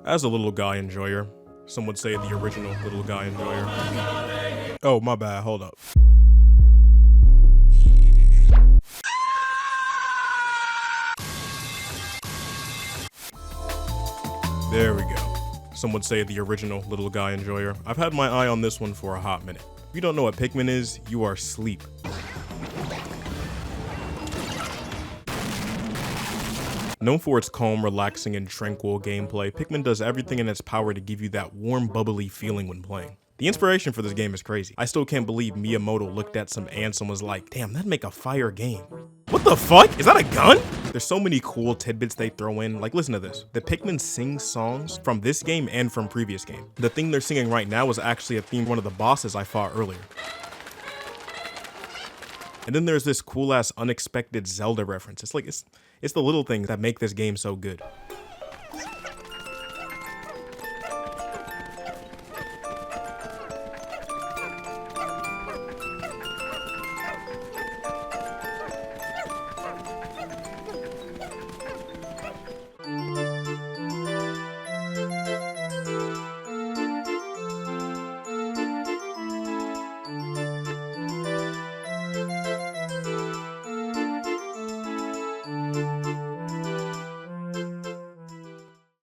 As a little guy enjoyer, some would say the original little guy enjoyer. Oh, my bad, hold up. There we go. Some would say the original little guy enjoyer. I've had my eye on this one for a hot minute. If you don't know what Pikmin is, you are asleep. Known for its calm, relaxing, and tranquil gameplay, Pikmin does everything in its power to give you that warm, bubbly feeling when playing. The inspiration for this game is crazy. I still can't believe Miyamoto looked at some ants and was like, damn, that'd make a fire game. What the fuck? Is that a gun? There's so many cool tidbits they throw in. Like, listen to this. The Pikmin sing songs from this game and from previous game. The thing they're singing right now is actually a theme from one of the bosses I fought earlier. And then there's this cool ass unexpected Zelda reference. It's the little things that make this game so good.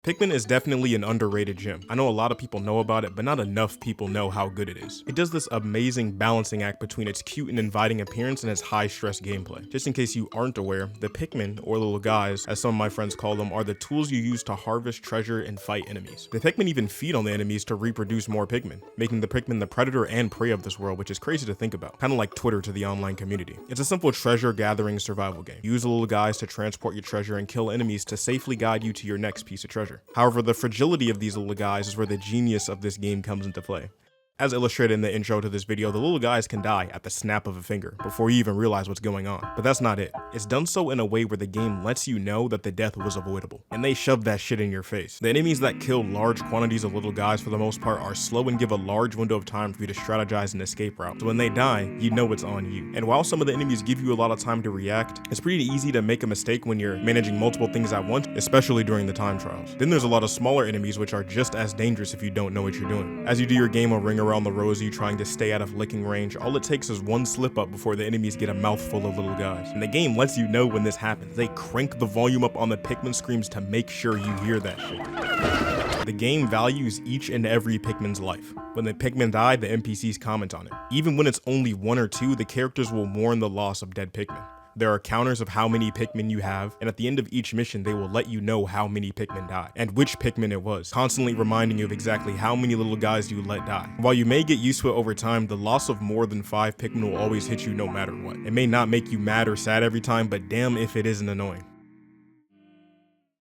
Pikmin is definitely an underrated gem. I know a lot of people know about it, but not enough people know how good it is. It does this amazing balancing act between its cute and inviting appearance and its high-stress gameplay. Just in case you aren't aware, the Pikmin, or little guys, as some of my friends call them, are the tools you use to harvest treasure and fight enemies. The Pikmin even feed on the enemies to reproduce more Pikmin, making the Pikmin the predator and prey of this world, which is crazy to think about. Kinda like Twitter to the online community. It's a simple treasure gathering survival game. Use the little guys to transport your treasure and kill enemies to safely guide you to your next piece of treasure. However, the fragility of these little guys is where the genius of this game comes into play. As illustrated in the intro to this video, the little guys can die at the snap of a finger before you even realize what's going on. But that's not it. It's done so in a way where the game lets you know that the death was avoidable, and they shove that shit in your face. The enemies that kill large quantities of little guys for the most part are slow and give a large window of time for you to strategize an escape route. So when they die, you know it's on you. And while some of the enemies give you a lot of time to react, it's pretty easy to make a mistake when you're managing multiple things at once, especially during the time trials. Then there's a lot of smaller enemies which are just as dangerous if you don't know what you're doing. As you do your game of ring around the rosy, trying to stay out of licking range, all it takes is one slip up before the enemies get a mouthful of little guys. And the game lets you know when this happens. They crank the volume up on the Pikmin screams to make sure you hear that shit. The game values each and every Pikmin's life. When the Pikmin die, the NPCs comment on it. Even when it's only one or two, the characters will mourn the loss of dead Pikmin. There are counters of how many Pikmin you have, and at the end of each mission, they will let you know how many Pikmin died, and which Pikmin it was, constantly reminding you of exactly how many little guys you let die. While you may get used to it over time, the loss of more than 5 Pikmin will always hit you no matter what. It may not make you mad or sad every time, but damn if it isn't annoying.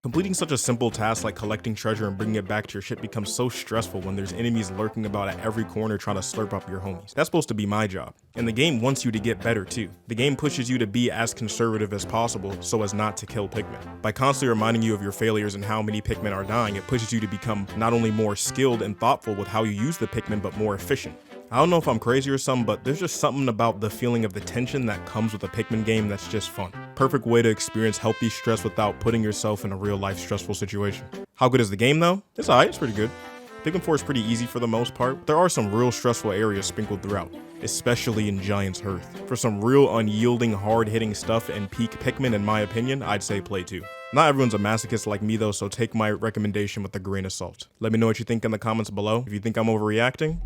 Completing such a simple task like collecting treasure and bringing it back to your ship becomes so stressful when there's enemies lurking about at every corner trying to slurp up your homies. That's supposed to be my job. And the game wants you to get better too. The game pushes you to be as conservative as possible so as not to kill Pikmin. By constantly reminding you of your failures and how many Pikmin are dying, it pushes you to become not only more skilled and thoughtful with how you use the Pikmin, but more efficient. I don't know if I'm crazy or something, but there's just something about the feeling of the tension that comes with a Pikmin game that's just fun. Perfect way to experience healthy stress without putting yourself in a real life stressful situation. How good is the game though? It's alright, it's pretty good. Pikmin 4 is pretty easy for the most part, but there are some real stressful areas sprinkled throughout, especially in Giant's Hearth. For some real unyielding, hard-hitting stuff and peak Pikmin in my opinion, I'd say play 2. Not everyone's a masochist like me though, so take my recommendation with a grain of salt. Let me know what you think in the comments below. If you think I'm overreacting,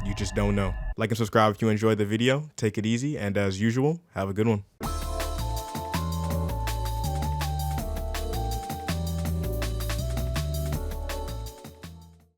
you just don't know. Like and subscribe if you enjoyed the video, take it easy, and as usual, have a good one.